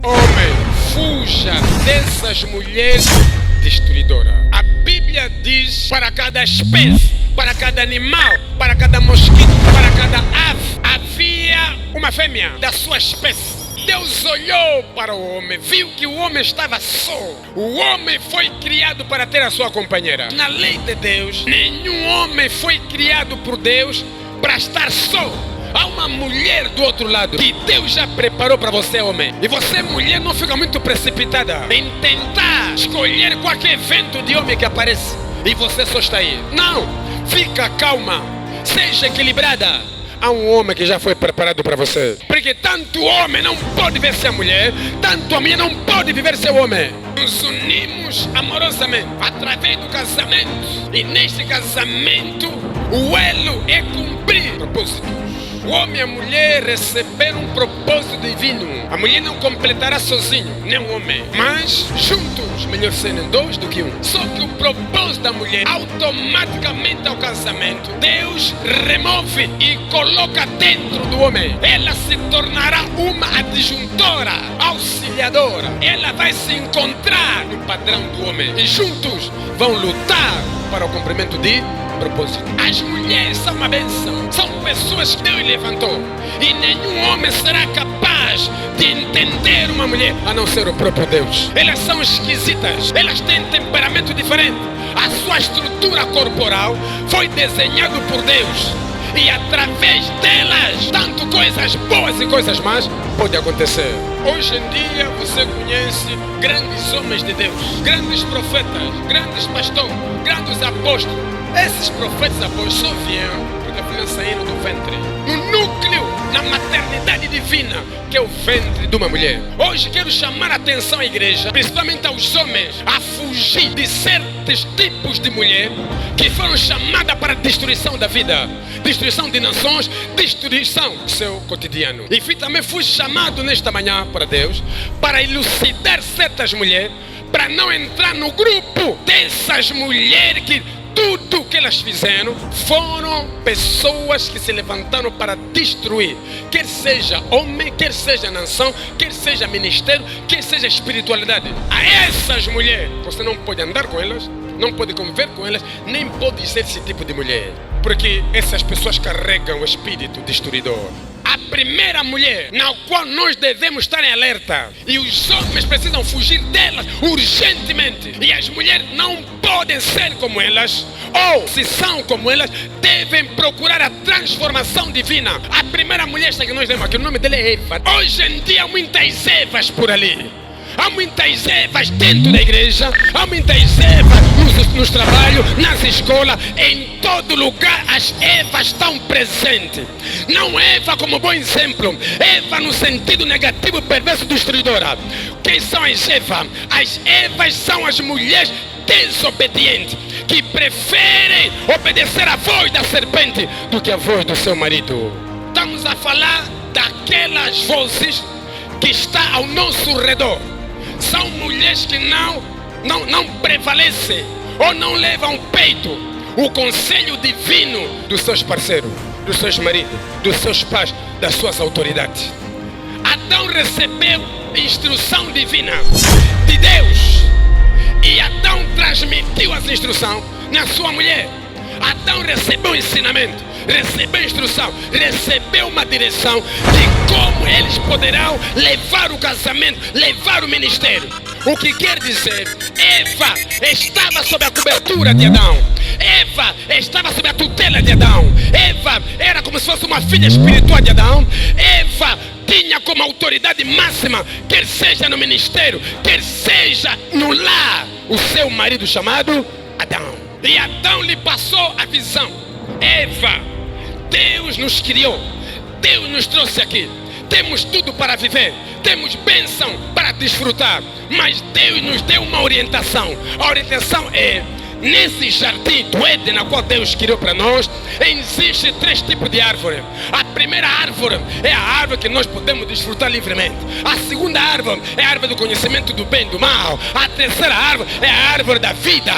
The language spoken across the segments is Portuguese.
Homem, fuja dessas mulheres destruidoras. A Bíblia diz para cada espécie, para cada animal, para cada mosquito, para cada ave, havia uma fêmea da sua espécie. Deus olhou para o homem, viu que o homem estava só. O homem foi criado para ter a sua companheira. Na lei de Deus, nenhum homem foi criado por Deus para estar só. Há uma mulher do outro lado que Deus já preparou para você, homem. E você, mulher, não fica muito precipitada em tentar escolher qualquer vento de homem que aparece e você só está aí. Não, fica calma, seja equilibrada. Há um homem que já foi preparado para você. Porque tanto o homem não pode ver ser a mulher, tanto a mulher não pode viver ser o homem. Nos unimos amorosamente através do casamento. E neste casamento, o elo é cumprir propósitos. O homem e a mulher receberam um propósito divino. A mulher não completará sozinho, nem o homem. Mas juntos, melhor serem dois do que um. Só que o propósito da mulher, automaticamente ao casamento, Deus remove e coloca dentro do homem. Ela se tornará uma adjuntora, auxiliadora. Ela vai se encontrar no padrão do homem. E juntos vão lutar para o cumprimento de propósito. As mulheres são uma bênção. São pessoas que Deus levantou. E nenhum homem será capaz de entender uma mulher a não ser o próprio Deus. Elas são esquisitas. Elas têm temperamento diferente. A sua estrutura corporal foi desenhada por Deus. E através delas, tanto coisas boas e coisas más pode acontecer. Hoje em dia você conhece grandes homens de Deus, grandes profetas, grandes pastores, grandes apóstolos. Esses profetas apóstolos só vieram porque filhos saíram do ventre. No núcleo, na maternidade divina, que é o ventre de uma mulher. Hoje quero chamar a atenção à igreja, principalmente aos homens, a fugir de certos tipos de mulher que foram chamadas para a destruição da vida, destruição de nações, destruição do seu cotidiano. E também fui chamado nesta manhã para Deus, para elucidar certas mulheres, para não entrar no grupo dessas mulheres que tudo que elas fizeram foram pessoas que se levantaram para destruir. Quer seja homem, quer seja nação, quer seja ministério, quer seja espiritualidade. A essas mulheres, você não pode andar com elas, não pode conviver com elas, nem pode ser esse tipo de mulher. Porque essas pessoas carregam o espírito destruidor. A primeira mulher na qual nós devemos estar em alerta, e os homens precisam fugir delas urgentemente, e as mulheres não podem ser como elas, ou se são como elas, devem procurar a transformação divina. A primeira mulher que nós temos aqui, o nome dela é Eva. Hoje em dia há muitas Evas por ali. Há muitas Evas dentro da igreja, há muitas Evas nos trabalhos, nas escolas, em todo lugar as Evas estão presentes. Não Eva como bom exemplo, Eva no sentido negativo, perverso, destruidora. Quem são as Evas? As Evas são as mulheres desobedientes, que preferem obedecer à voz da serpente do que à voz do seu marido. Estamos a falar daquelas vozes que estão ao nosso redor. São mulheres que não prevalecem ou não levam peito o conselho divino dos seus parceiros, dos seus maridos, dos seus pais, das suas autoridades. Adão recebeu instrução divina de Deus e Adão transmitiu as instruções na sua mulher. Adão recebeu ensinamento, recebeu instrução, recebeu uma direção de como eles poderão levar o casamento, levar o ministério. O que quer dizer, Eva estava sob a cobertura de Adão. Eva estava sob a tutela de Adão. Eva era como se fosse uma filha espiritual de Adão. Eva tinha como autoridade máxima, quer seja no ministério, quer seja no lar, o seu marido chamado Adão. E Adão lhe passou a visão. Eva, Deus nos criou, Deus nos trouxe aqui. Temos tudo para viver, temos bênção para desfrutar, mas Deus nos deu uma orientação. A orientação é, nesse jardim do Éden, na qual Deus criou para nós, existem 3 tipos de árvore. A primeira árvore é a árvore que nós podemos desfrutar livremente. A segunda árvore é a árvore do conhecimento do bem e do mal. A terceira árvore é a árvore da vida.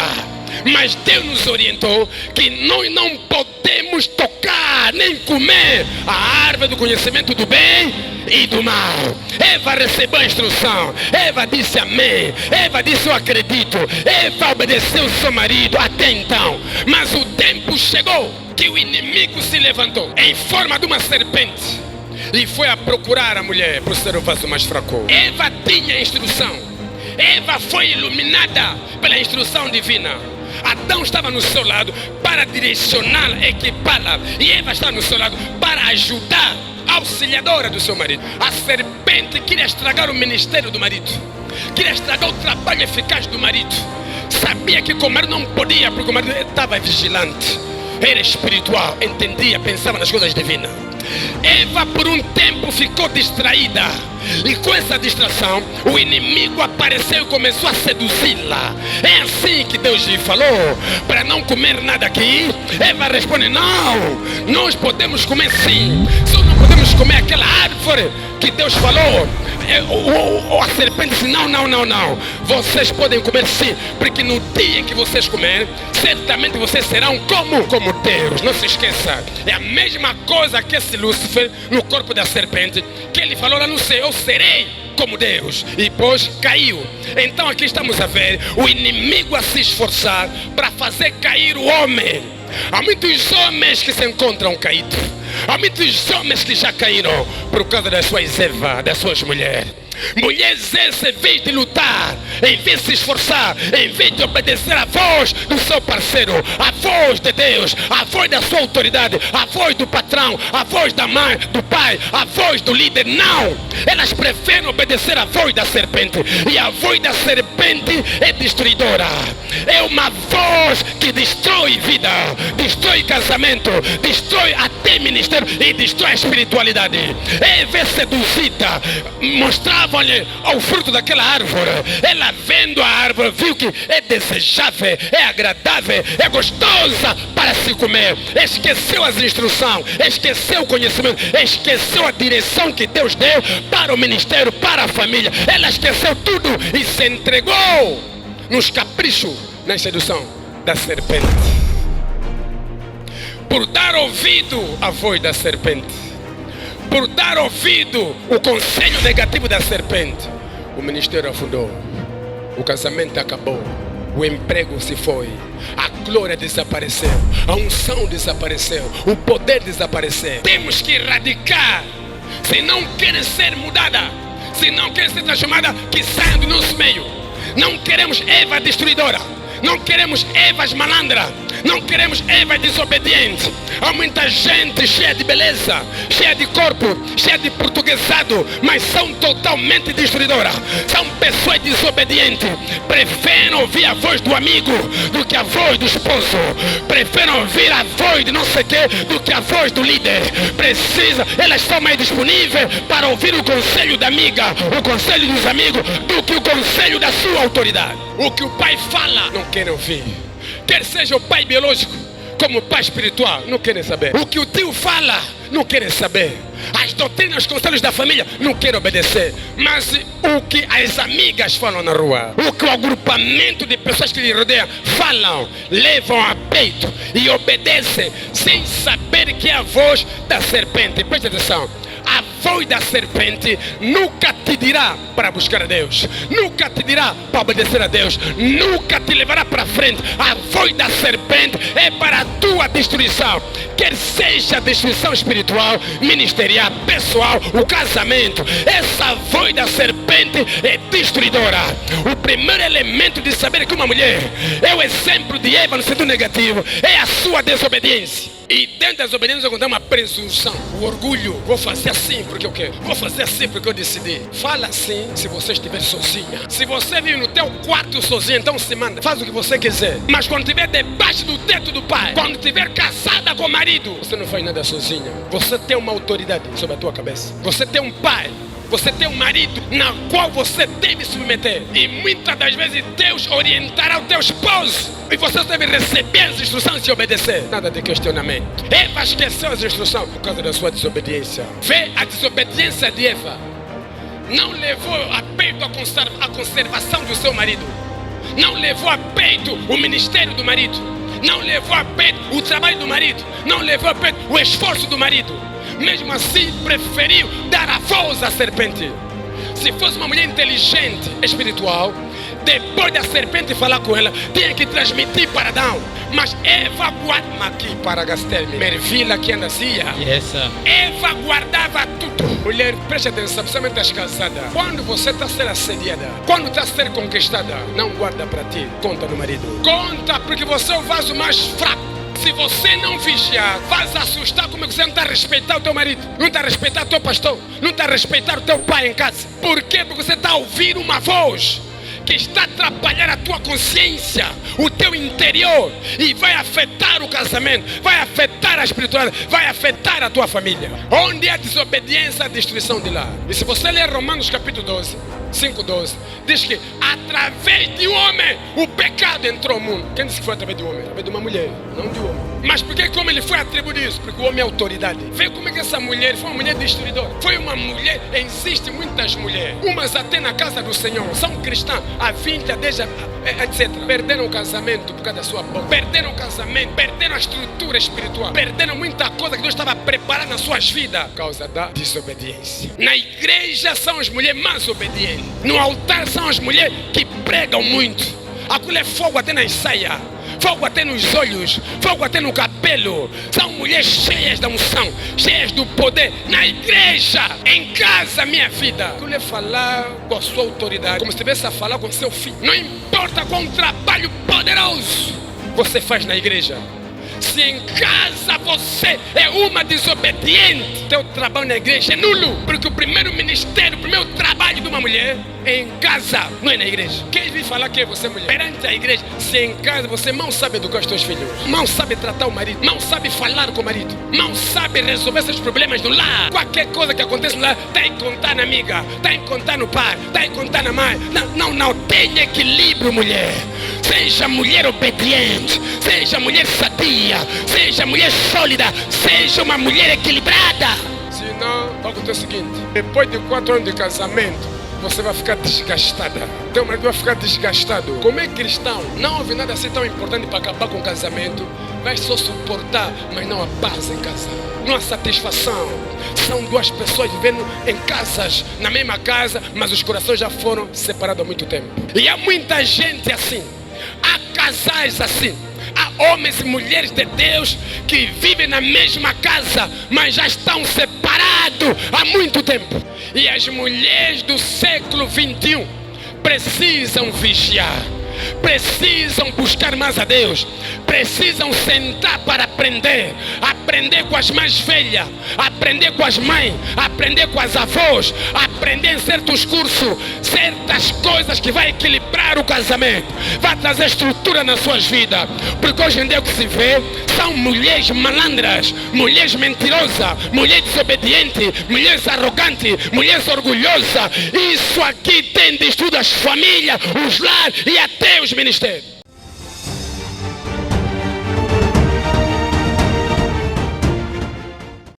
Mas Deus nos orientou que nós não podemos tocar nem comer a árvore do conhecimento do bem e do mal. Eva recebeu a instrução. Eva disse amém. Eva disse eu acredito. Eva obedeceu ao seu marido até então. Mas o tempo chegou que o inimigo se levantou em forma de uma serpente e foi a procurar a mulher por ser o vaso mais fraco. Eva tinha instrução. Eva foi iluminada pela instrução divina. Adão estava no seu lado para direcioná-la, equipá-la. E Eva estava no seu lado para ajudar, auxiliadora do seu marido. A serpente queria estragar o ministério do marido, queria estragar o trabalho eficaz do marido. Sabia que com o marido não podia, porque o marido estava vigilante, era espiritual, entendia, pensava nas coisas divinas. Eva por um tempo ficou distraída, e com essa distração o inimigo apareceu e começou a seduzi-la. É assim que Deus lhe falou para não comer nada aqui. Eva responde: não, nós podemos comer sim, só não podemos comer aquela árvore que Deus falou. A serpente disse: não, vocês podem comer sim, porque no dia em que vocês comerem, certamente vocês serão como Deus. Não se esqueça, é a mesma coisa que esse Lúcifer no corpo da serpente, que ele falou lá no céu: eu serei como Deus, e depois caiu. Então aqui estamos a ver o inimigo a se esforçar para fazer cair o homem. Há muitos homens que se encontram caídos. Há muitos homens que já caíram por causa das suas Eva, das suas mulheres. Mulheres essas, em vez de lutar, em vez de se esforçar, em vez de obedecer a voz do seu parceiro, a voz de Deus, a voz da sua autoridade, a voz do patrão, a voz da mãe, do pai, a voz do líder, não! Elas preferem obedecer a voz da serpente. E a voz da serpente é destruidora. É uma voz que destrói vida, destrói casamento, destrói até ministério e destrói a espiritualidade. Eva seduzida, mostrava-lhe ao fruto daquela árvore. Ela vendo a árvore viu que é desejável, é agradável, é gostosa para se comer. Esqueceu as instruções, esqueceu o conhecimento, esqueceu a direção que Deus deu para o ministério, para a família. Ela esqueceu tudo e se entregou nos caprichos, na sedução da serpente. Por dar ouvido à voz da serpente, por dar ouvido ao conselho negativo da serpente, o ministério afundou, o casamento acabou, o emprego se foi, a glória desapareceu, a unção desapareceu, o poder desapareceu. Temos que erradicar. Se não querem ser mudada, se não querem ser transformada, que saiam do nosso meio. Não queremos Eva destruidora, não queremos Evas malandra, não queremos Eva desobediente. Há muita gente cheia de beleza, cheia de corpo, cheia de portuguesado, mas são totalmente destruidoras. São pessoas desobedientes. Preferem ouvir a voz do amigo do que a voz do esposo. Preferem ouvir a voz de não sei quê do que a voz do líder. Elas são mais disponíveis para ouvir o conselho da amiga, o conselho dos amigos, do que o conselho da sua autoridade. O que o pai fala, não querem ouvir. Quer seja o pai biológico, como o pai espiritual, não querem saber. O que o tio fala, não querem saber. As doutrinas, os conselhos da família, não querem obedecer. Mas o que as amigas falam na rua, o que o agrupamento de pessoas que lhe rodeiam falam, levam a peito e obedecem, sem saber que é a voz da serpente. Preste atenção. A voz da serpente nunca te dirá para buscar a Deus, nunca te dirá para obedecer a Deus, nunca te levará para frente. A voz da serpente é para a tua destruição, quer seja destruição espiritual, ministerial, pessoal, o casamento. Essa voz da serpente é destruidora. O primeiro elemento de saber que uma mulher é o exemplo de Eva no sentido negativo é a sua desobediência. E dentro da desobediência encontramos uma presunção, o orgulho. Vou fazer assim porque eu quero, vou fazer assim porque eu decidi. Fala assim se você estiver sozinha. Se você vive no teu quarto sozinha, então se manda, faz o que você quiser. Mas quando estiver debaixo do teto do pai, quando estiver casada com o marido, você não faz nada sozinha. Você tem uma autoridade sobre a tua cabeça. Você tem um pai, você tem um marido na qual você deve submeter. E muitas das vezes Deus orientará o teu esposo e você deve receber as instruções e obedecer. Nada de questionamento. Eva esqueceu as instruções por causa da sua desobediência. Vê, a desobediência de Eva não levou a perto a conservação do seu marido. não levou a peito o ministério do marido, não levou a peito o trabalho do marido, não levou a peito o esforço do marido. Mesmo assim, preferiu dar a voz à serpente. Se fosse uma mulher inteligente, espiritual, depois da serpente falar com ela, tinha que transmitir para Adão. Mas Eva guarda aqui para Gastelme. Mervila que anda assim. Yes, sir. Eva guardava tudo. Mulher, preste atenção, principalmente as casadas. Quando você está a ser assediada, quando está a ser conquistada, não guarda para ti, conta no marido. Conta porque você é o vaso mais fraco. Se você não vigiar, vais assustar como você não está a respeitar o teu marido, não está a respeitar o teu pastor, não está a respeitar o teu pai em casa. Por quê? Porque você está a ouvir uma voz que está a atrapalhar a tua consciência, o teu interior, e vai afetar o casamento, vai afetar a espiritualidade, vai afetar a tua família. Onde há desobediência, a destruição de lá. E se você ler Romanos capítulo 12, 5:12, diz que através de um homem o pecado entrou no mundo. Quem disse que foi através de um homem? Através de uma mulher, não de um homem. Mas por que como ele foi atribuído isso? Porque o homem é autoridade. Vê como é que essa mulher foi uma mulher destruidora. Foi uma mulher, existem muitas mulheres, umas até na casa do Senhor, são cristãs há 20, há 10, etc. Perderam o casamento por causa da sua boca. Perderam o casamento, perderam a estrutura espiritual, perderam muita coisa que Deus estava preparando nas suas vidas por causa da desobediência. Na igreja são as mulheres mais obedientes. No altar são as mulheres que pregam muito. Aquilo é fogo até nas saias, fogo até nos olhos, fogo até no cabelo. São mulheres cheias da unção, cheias do poder. Na igreja, em casa, minha vida, aquilo é falar com a sua autoridade, como se estivesse a falar com seu filho. Não importa qual trabalho poderoso você faz na igreja, se em casa você é uma desobediente, teu trabalho na igreja é nulo. Porque o primeiro ministério, o primeiro trabalho de uma mulher é em casa, não é na igreja. Quem vem falar que é você mulher? Perante a igreja, se em casa você não sabe educar os teus filhos, não sabe tratar o marido, não sabe falar com o marido, não sabe resolver seus problemas do lar. Qualquer coisa que acontece no lar, tem que contar na amiga, tem que contar no pai, tem que contar na mãe. Não tem equilíbrio, mulher. Seja mulher obediente, seja mulher sadia, seja mulher sólida, seja uma mulher equilibrada. Senão, vai acontecer o seguinte: depois de 4 anos de casamento, você vai ficar desgastada. Teu marido vai ficar desgastado. Como é cristão, não houve nada assim tão importante para acabar com o casamento. Vai só suportar, mas não há paz em casa, não há satisfação. São duas pessoas vivendo em casas, na mesma casa, mas os corações já foram separados há muito tempo. E há muita gente assim. Há casais assim, há homens e mulheres de Deus que vivem na mesma casa, mas já estão separados há muito tempo. E as mulheres do século 21 precisam vigiar, precisam buscar mais a Deus, precisam sentar para aprender com as mais velhas, aprender com as mães, aprender com as avós, aprender em certos cursos, certas coisas que vai equilibrar o casamento, vai trazer estrutura nas suas vidas. Porque hoje em dia o que se vê são mulheres malandras, mulheres mentirosas, mulheres desobedientes, mulheres arrogantes, mulheres orgulhosas. Isso aqui tem destruído as famílias, os lares e até os ministérios.